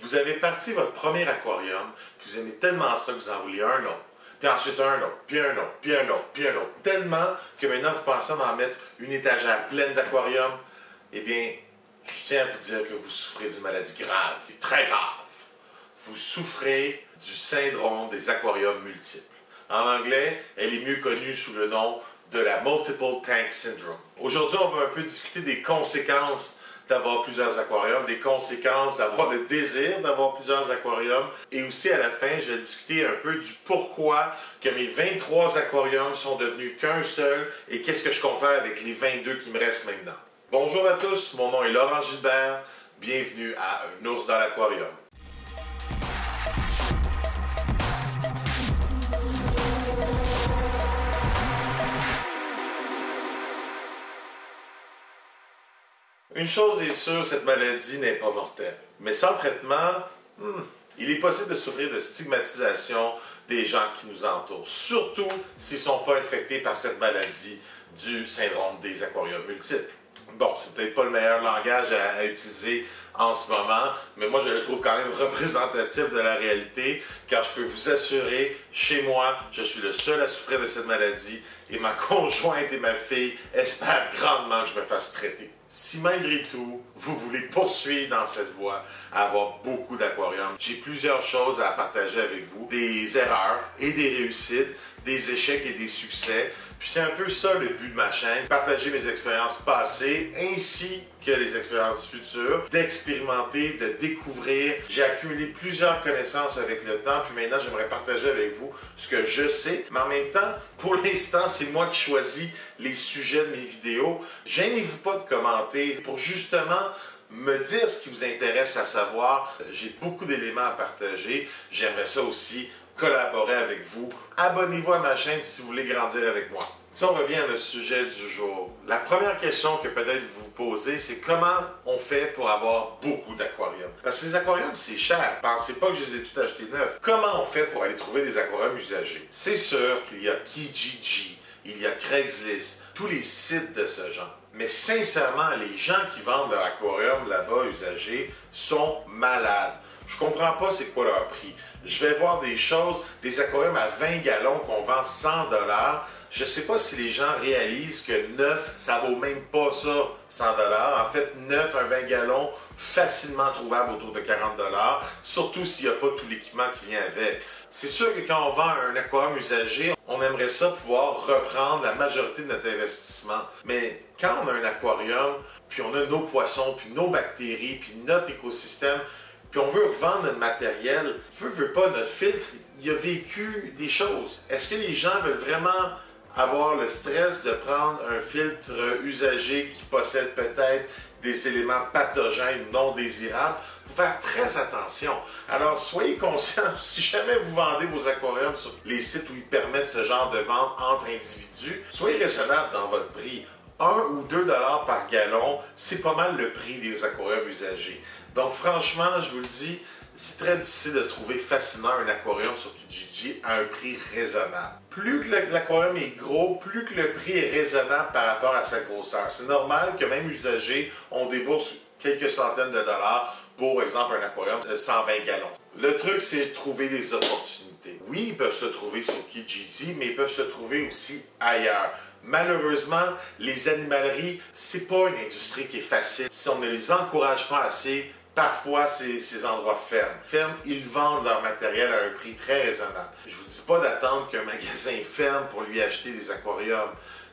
Vous avez parti votre premier aquarium, puis vous aimez tellement ça que vous en voulez un autre. Puis ensuite un autre, puis un autre, puis un autre, puis un autre. Tellement que maintenant vous pensez en mettre une étagère pleine d'aquariums. Eh bien, je tiens à vous dire que vous souffrez d'une maladie grave, très grave. Vous souffrez du syndrome des aquariums multiples. En anglais, elle est mieux connue sous le nom de la Multiple Tank Syndrome. Aujourd'hui, on va un peu discuter des conséquences d'avoir plusieurs aquariums, des conséquences d'avoir le désir d'avoir plusieurs aquariums. Et aussi, à la fin, je vais discuter un peu du pourquoi que mes 23 aquariums sont devenus qu'un seul et qu'est-ce que je compte faire avec les 22 qui me restent maintenant. Bonjour à tous, mon nom est Laurent Gilbert. Bienvenue à Un ours dans l'aquarium. Une chose est sûre, cette maladie n'est pas mortelle. Mais sans traitement, il est possible de souffrir de stigmatisation des gens qui nous entourent, surtout s'ils ne sont pas infectés par cette maladie du syndrome des aquariums multiples. Bon, c'est peut-être pas le meilleur langage à utiliser en ce moment, mais moi je le trouve quand même représentatif de la réalité, car je peux vous assurer, chez moi, je suis le seul à souffrir de cette maladie et ma conjointe et ma fille espèrent grandement que je me fasse traiter. Si malgré tout, vous voulez poursuivre dans cette voie, avoir beaucoup d'aquariums, j'ai plusieurs choses à partager avec vous, des erreurs et des réussites, des échecs et des succès. Puis c'est un peu ça le but de ma chaîne, partager mes expériences passées ainsi que les expériences futures, d'expérimenter, de découvrir. J'ai accumulé plusieurs connaissances avec le temps, puis maintenant j'aimerais partager avec vous ce que je sais. Mais en même temps, pour l'instant, c'est moi qui choisis les sujets de mes vidéos. Gênez-vous pas de commenter pour justement me dire ce qui vous intéresse à savoir. J'ai beaucoup d'éléments à partager. J'aimerais ça aussi collaborer avec vous. Abonnez-vous à ma chaîne si vous voulez grandir avec moi. Si on revient à notre sujet du jour, la première question que peut-être vous vous posez, c'est comment on fait pour avoir beaucoup d'aquariums? Parce que les aquariums, c'est cher. Pensez pas que je les ai tous achetés neufs. Comment on fait pour aller trouver des aquariums usagés? C'est sûr qu'il y a Kijiji, il y a Craigslist, tous les sites de ce genre. Mais sincèrement, les gens qui vendent leur aquarium là-bas usagés sont malades. Je comprends pas c'est quoi leur prix. Je vais voir des choses, des aquariums à 20 gallons qu'on vend 100 $. Je sais pas si les gens réalisent que neuf, ça vaut même pas ça, 100 $. En fait, neuf, un 20 gallons, facilement trouvable autour de 40 $, surtout s'il n'y a pas tout l'équipement qui vient avec. C'est sûr que quand on vend un aquarium usagé, on aimerait ça pouvoir reprendre la majorité de notre investissement. Mais quand on a un aquarium, puis on a nos poissons, puis nos bactéries, puis notre écosystème, puis on veut revendre notre matériel, veut pas notre filtre, il a vécu des choses. Est-ce que les gens veulent vraiment avoir le stress de prendre un filtre usagé qui possède peut-être des éléments pathogènes non désirables? Il faut faire très attention. Alors, soyez conscients, si jamais vous vendez vos aquariums sur les sites où ils permettent ce genre de vente entre individus, soyez raisonnable dans votre prix. 1 ou 2 $ par gallon, c'est pas mal le prix des aquariums usagés. Donc franchement, je vous le dis, c'est très difficile de trouver facilement un aquarium sur Kijiji à un prix raisonnable. Plus que l'aquarium est gros, plus que le prix est raisonnable par rapport à sa grosseur. C'est normal que même usagé, on débourse quelques centaines de dollars pour exemple un aquarium de 120 gallons. Le truc, c'est de trouver des opportunités. Oui, ils peuvent se trouver sur Kijiji, mais ils peuvent se trouver aussi ailleurs. Malheureusement, les animaleries, c'est pas une industrie qui est facile. Si on ne les encourage pas assez, parfois ces endroits ferment. Ils vendent leur matériel à un prix très raisonnable. Je vous dis pas d'attendre qu'un magasin ferme pour lui acheter des aquariums,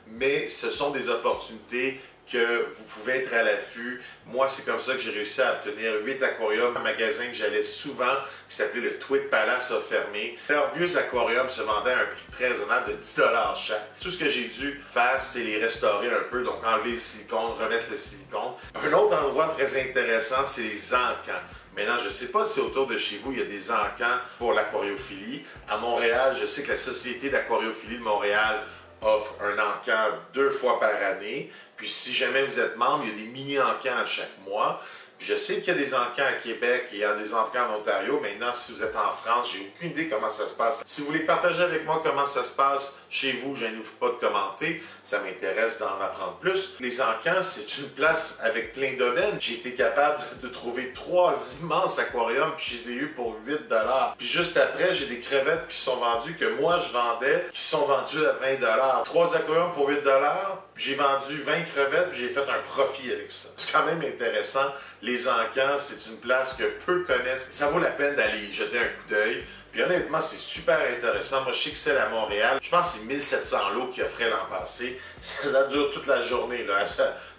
mais ce sont des opportunités que vous pouvez être à l'affût. Moi, c'est comme ça que j'ai réussi à obtenir 8 aquariums. Un magasin que j'allais souvent, qui s'appelait le Tweed Palace, a fermé. Leurs vieux aquariums se vendaient à un prix très raisonnable de 10 $ chaque. Tout ce que j'ai dû faire, c'est les restaurer un peu, donc enlever le silicone, remettre le silicone. Un autre endroit très intéressant, c'est les encans. Maintenant, je ne sais pas si autour de chez vous, il y a des encans pour l'aquariophilie. À Montréal, je sais que la Société d'aquariophilie de Montréal offre un encan 2 fois par année. Puis si jamais vous êtes membre, il y a des mini-encans à chaque mois. Puis je sais qu'il y a des encans à Québec et il y a des encans en Ontario. Maintenant, si vous êtes en France, j'ai aucune idée comment ça se passe. Si vous voulez partager avec moi comment ça se passe chez vous, je n'ouvre pas de commenter. Ça m'intéresse d'en apprendre plus. Les encans, c'est une place avec plein d'aubaines. J'ai été capable de trouver 3 immenses aquariums, puis je les ai eus pour 8 $. Puis juste après, j'ai des crevettes qui sont vendues, que moi je vendais, qui sont vendues à 20 $. 3 aquariums pour 8 $. J'ai vendu 20 crevettes, puis j'ai fait un profit avec ça. C'est quand même intéressant. Les encans, c'est une place que peu connaissent. Ça vaut la peine d'aller y jeter un coup d'œil. Puis honnêtement, c'est super intéressant. Moi, je sais que c'est à Montréal. Je pense que c'est 1700 lots qui offraient l'an passé. Ça dure toute la journée, là.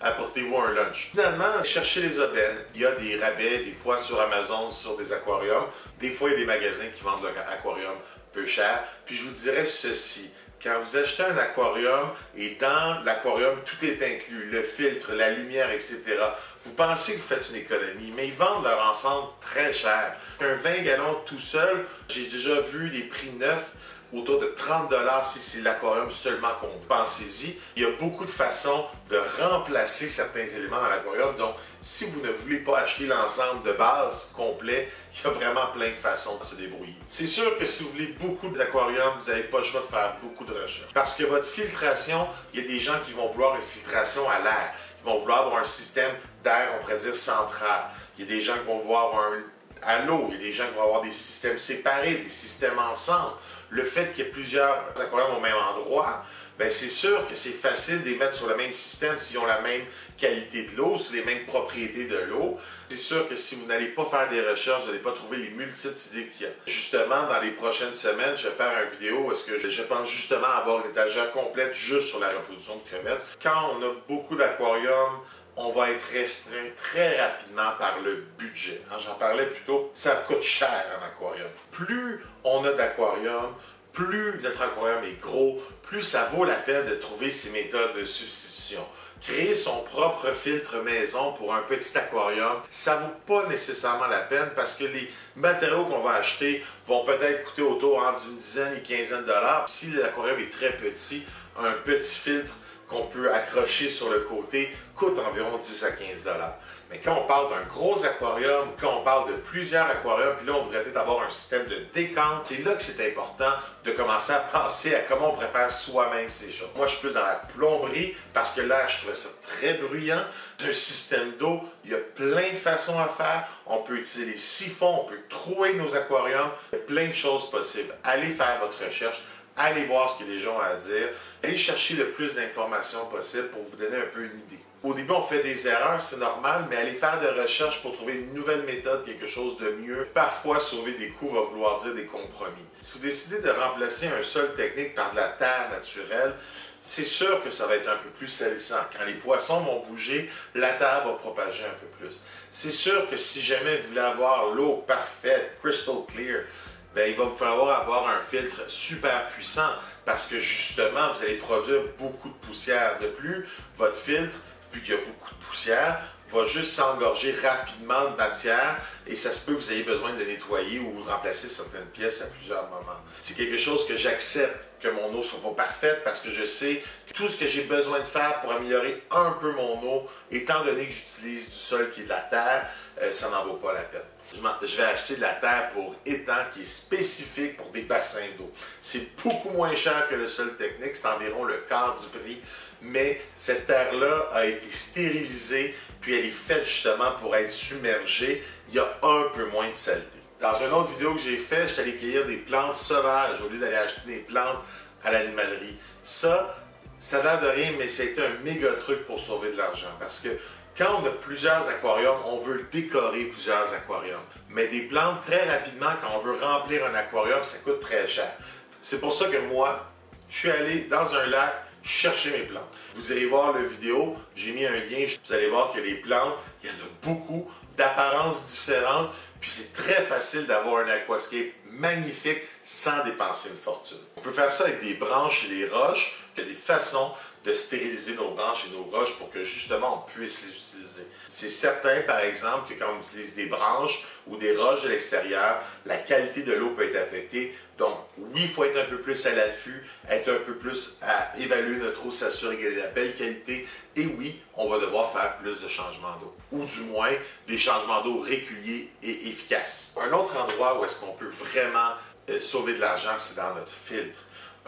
Apportez-vous un lunch. Finalement, cherchez les aubaines. Il y a des rabais, des fois sur Amazon, sur des aquariums. Des fois, il y a des magasins qui vendent leur aquarium peu cher. Puis je vous dirais ceci. Quand vous achetez un aquarium et dans l'aquarium, tout est inclus, le filtre, la lumière, etc., vous pensez que vous faites une économie, mais ils vendent leur ensemble très cher. Un 20 gallons tout seul, j'ai déjà vu des prix neufs autour de 30 $ si c'est l'aquarium seulement qu'on veut. Pensez-y, il y a beaucoup de façons de remplacer certains éléments dans l'aquarium. Donc, si vous ne voulez pas acheter l'ensemble de base complet, il y a vraiment plein de façons de se débrouiller. C'est sûr que si vous voulez beaucoup d'aquarium, vous n'avez pas le choix de faire beaucoup de recherches. Parce que votre filtration, il y a des gens qui vont vouloir une filtration à l'air. Ils vont vouloir avoir un système d'air, on pourrait dire, central. Il y a des gens qui vont vouloir à l'eau. Il y a des gens qui vont avoir des systèmes séparés, des systèmes ensemble. Le fait qu'il y ait plusieurs aquariums au même endroit, ben c'est sûr que c'est facile de les mettre sur le même système s'ils ont la même qualité de l'eau, sur les mêmes propriétés de l'eau. C'est sûr que si vous n'allez pas faire des recherches, vous n'allez pas trouver les multiples idées qu'il y a. Justement, dans les prochaines semaines, je vais faire une vidéo où est-ce que je pense justement avoir une étagère complète juste sur la reproduction de crevettes. Quand on a beaucoup d'aquariums, on va être restreint très rapidement par le budget. J'en parlais plus tôt, ça coûte cher un aquarium. Plus on a d'aquarium, plus notre aquarium est gros, plus ça vaut la peine de trouver ces méthodes de substitution. Créer son propre filtre maison pour un petit aquarium, ça ne vaut pas nécessairement la peine parce que les matériaux qu'on va acheter vont peut-être coûter autour entre une dizaine et quinzaine de dollars. Si l'aquarium est très petit, un petit filtre qu'on peut accrocher sur le côté coûte environ 10 à 15 $. Mais quand on parle d'un gros aquarium, quand on parle de plusieurs aquariums, puis là on voudrait peut-être avoir un système de décompte, c'est là que c'est important de commencer à penser à comment on prépare soi-même ces choses. Moi je suis plus dans la plomberie parce que là je trouvais ça très bruyant. Un système d'eau, il y a plein de façons à faire. On peut utiliser des siphons, on peut trouer nos aquariums, il y a plein de choses possibles. Allez faire votre recherche. Allez voir ce que les gens ont à dire. Allez chercher le plus d'informations possible pour vous donner un peu une idée. Au début, on fait des erreurs, c'est normal, mais allez faire des recherches pour trouver une nouvelle méthode, quelque chose de mieux. Parfois, sauver des coûts va vouloir dire des compromis. Si vous décidez de remplacer un sol technique par de la terre naturelle, c'est sûr que ça va être un peu plus salissant. Quand les poissons vont bouger, la terre va propager un peu plus. C'est sûr que si jamais vous voulez avoir l'eau parfaite, crystal clear, ben, il va vous falloir avoir un filtre super puissant parce que justement, vous allez produire beaucoup de poussière. De plus, votre filtre, vu qu'il y a beaucoup de poussière, va juste s'engorger rapidement de matière et ça se peut que vous ayez besoin de le nettoyer ou de remplacer certaines pièces à plusieurs moments. C'est quelque chose que j'accepte que mon eau ne soit pas parfaite parce que je sais que tout ce que j'ai besoin de faire pour améliorer un peu mon eau, étant donné que j'utilise du sol qui est de la terre, ça n'en vaut pas la peine. Je vais acheter de la terre pour étang qui est spécifique pour des bassins d'eau. C'est beaucoup moins cher que le sol technique, c'est environ le quart du prix, mais cette terre-là a été stérilisée, puis elle est faite justement pour être submergée. Il y a un peu moins de saleté. Dans une autre vidéo que j'ai faite, je suis allé cueillir des plantes sauvages au lieu d'aller acheter des plantes à l'animalerie. Ça a l'air de rien, mais c'était un méga truc pour sauver de l'argent parce que quand on a plusieurs aquariums, on veut décorer plusieurs aquariums. Mais des plantes, très rapidement, quand on veut remplir un aquarium, ça coûte très cher. C'est pour ça que moi, je suis allé dans un lac chercher mes plantes. Vous irez voir la vidéo, j'ai mis un lien, vous allez voir que les plantes, il y en a beaucoup, d'apparences différentes, puis c'est très facile d'avoir un aquascape magnifique sans dépenser une fortune. On peut faire ça avec des branches et des roches. Il y a des façons de stériliser nos branches et nos roches pour que justement on puisse les utiliser. C'est certain, par exemple, que quand on utilise des branches ou des roches de l'extérieur, la qualité de l'eau peut être affectée. Donc, oui, il faut être un peu plus à l'affût, être un peu plus à évaluer notre eau, s'assurer qu'elle est de la belle qualité. Et oui, on va devoir faire plus de changements d'eau. Ou du moins, des changements d'eau réguliers et efficaces. Un autre endroit où est-ce qu'on peut vraiment sauver de l'argent, c'est dans notre filtre.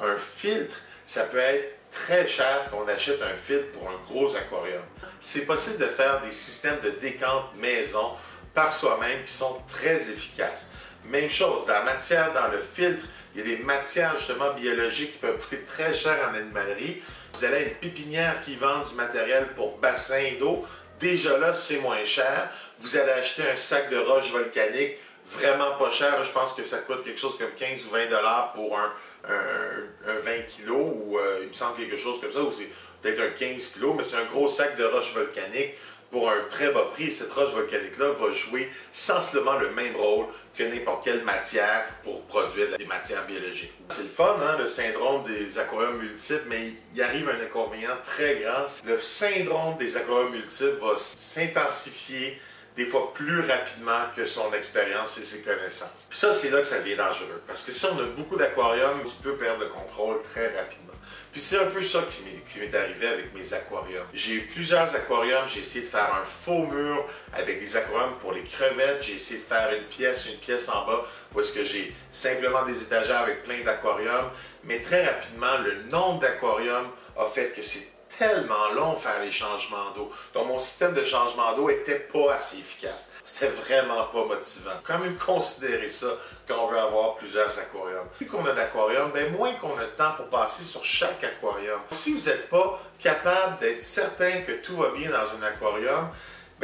Un filtre, ça peut être très cher quand on achète un filtre pour un gros aquarium. C'est possible de faire des systèmes de décompte maison par soi-même qui sont très efficaces. Même chose, dans la matière, dans le filtre, il y a des matières justement biologiques qui peuvent coûter très cher en animalerie. Vous allez à une pépinière qui vend du matériel pour bassin d'eau. Déjà là, c'est moins cher. Vous allez acheter un sac de roches volcaniques vraiment pas cher. Je pense que ça coûte quelque chose comme 15 ou 20 $ pour un 20 kg ou il me semble quelque chose comme ça, ou c'est peut-être un 15 kg, mais c'est un gros sac de roches volcaniques pour un très bas prix. Cette roche volcanique-là va jouer sensiblement le même rôle que n'importe quelle matière pour produire des matières biologiques. C'est le fun, hein, le syndrome des aquariums multiples, mais il arrive un inconvénient très grand. Le syndrome des aquariums multiples va s'intensifier des fois plus rapidement que son expérience et ses connaissances. Puis ça, c'est là que ça devient dangereux. Parce que si on a beaucoup d'aquariums, tu peux perdre le contrôle très rapidement. Puis c'est un peu ça qui m'est arrivé avec mes aquariums. J'ai eu plusieurs aquariums, j'ai essayé de faire un faux mur avec des aquariums pour les crevettes, j'ai essayé de faire une pièce en bas où est-ce que j'ai simplement des étagères avec plein d'aquariums, mais très rapidement, le nombre d'aquariums a fait que c'est tellement long faire les changements d'eau. Donc mon système de changement d'eau n'était pas assez efficace. C'était vraiment pas motivant. Quand même considérer ça quand on veut avoir plusieurs aquariums. Plus qu'on a d'aquariums, moins qu'on a de temps pour passer sur chaque aquarium. Si vous n'êtes pas capable d'être certain que tout va bien dans un aquarium,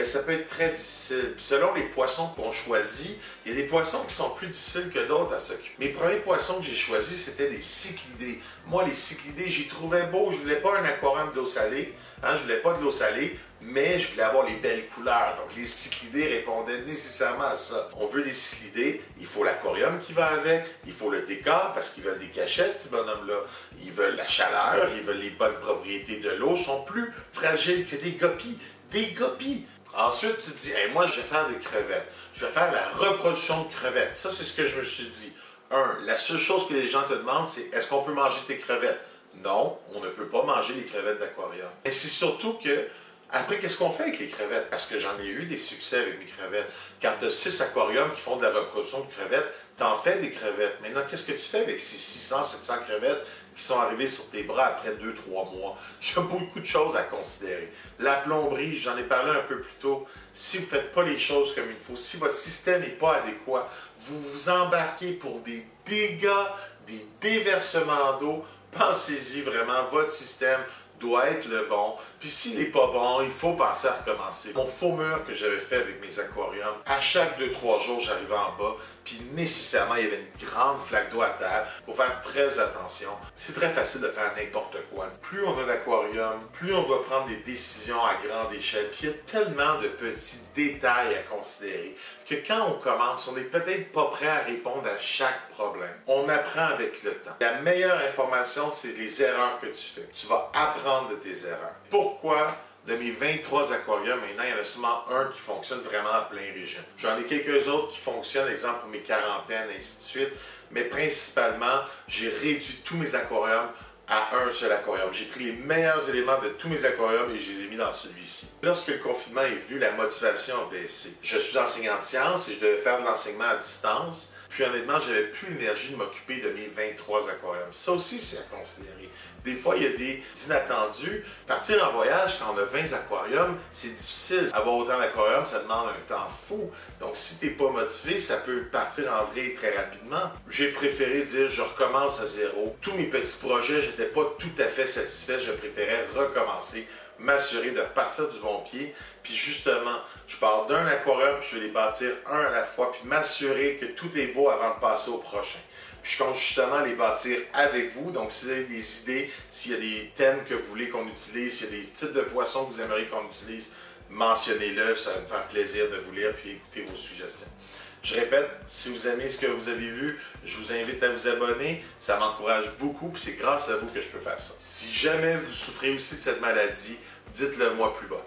ça peut être très difficile. Puis selon les poissons qu'on choisit, il y a des poissons qui sont plus difficiles que d'autres à s'occuper. Mes premiers poissons que j'ai choisis, c'était les cyclidés. Moi, les cyclidés, j'y trouvais beau. Je voulais pas un aquarium d'eau salée. Je voulais pas de l'eau salée, mais je voulais avoir les belles couleurs. Donc, les cyclidés répondaient nécessairement à ça. On veut des cyclidés, il faut l'aquarium qui va avec, il faut le décor, parce qu'ils veulent des cachettes, ces bonhommes-là. Ils veulent la chaleur, ils veulent les bonnes propriétés de l'eau. Ils sont plus fragiles que des guppies. Des guppies! Ensuite, tu te dis, hey, moi, je vais faire des crevettes. Je vais faire la reproduction de crevettes. Ça, c'est ce que je me suis dit. La seule chose que les gens te demandent, c'est est-ce qu'on peut manger tes crevettes? Non, on ne peut pas manger les crevettes d'aquarium. Et c'est surtout que, après, qu'est-ce qu'on fait avec les crevettes? Parce que j'en ai eu des succès avec mes crevettes. Quand tu as 6 aquariums qui font de la reproduction de crevettes, tu en fais des crevettes. Maintenant, qu'est-ce que tu fais avec ces 600, 700 crevettes qui sont arrivées sur tes bras après 2-3 mois? Il y a beaucoup de choses à considérer. La plomberie, j'en ai parlé un peu plus tôt. Si vous ne faites pas les choses comme il faut, si votre système n'est pas adéquat, vous vous embarquez pour des dégâts, des déversements d'eau. Pensez-y vraiment, votre système doit être le bon. Puis s'il n'est pas bon, il faut penser à recommencer. Mon faux mur que j'avais fait avec mes aquariums, à chaque 2-3 jours, j'arrivais en bas, puis nécessairement, il y avait une grande flaque d'eau à terre. Il faut faire très attention. C'est très facile de faire n'importe quoi. Plus on a d'aquariums, plus on doit prendre des décisions à grande échelle. Puis il y a tellement de petits détails à considérer que quand on commence, on n'est peut-être pas prêt à répondre à chaque problème. On apprend avec le temps. La meilleure information, c'est les erreurs que tu fais. Tu vas apprendre de tes erreurs. Pourquoi? De mes 23 aquariums, maintenant, il y en a seulement un qui fonctionne vraiment à plein régime. J'en ai quelques autres qui fonctionnent, exemple pour mes quarantaines, ainsi de suite. Mais principalement, j'ai réduit tous mes aquariums à un seul aquarium. J'ai pris les meilleurs éléments de tous mes aquariums et je les ai mis dans celui-ci. Lorsque le confinement est venu, la motivation a baissé. Je suis enseignant de sciences et je devais faire de l'enseignement à distance. Puis honnêtement, j'avais plus l'énergie de m'occuper de mes 23 aquariums. Ça aussi, c'est à considérer. Des fois, il y a des inattendus. Partir en voyage quand on a 20 aquariums, c'est difficile. Avoir autant d'aquariums, ça demande un temps fou. Donc, si tu n'es pas motivé, ça peut partir en vrille très rapidement. J'ai préféré dire, je recommence à zéro. Tous mes petits projets, je n'étais pas tout à fait satisfait. Je préférais recommencer, m'assurer de partir du bon pied. Puis justement, je pars d'un aquarium, puis je vais les bâtir un à la fois, puis m'assurer que tout est beau avant de passer au prochain. Puis je compte justement les bâtir avec vous. Donc, si vous avez des idées, s'il y a des thèmes que vous voulez qu'on utilise, s'il y a des types de poissons que vous aimeriez qu'on utilise, mentionnez-le. Ça va me faire plaisir de vous lire puis écouter vos suggestions. Je répète, si vous aimez ce que vous avez vu, je vous invite à vous abonner. Ça m'encourage beaucoup, puis c'est grâce à vous que je peux faire ça. Si jamais vous souffrez aussi de cette maladie, dites-le moi plus bas.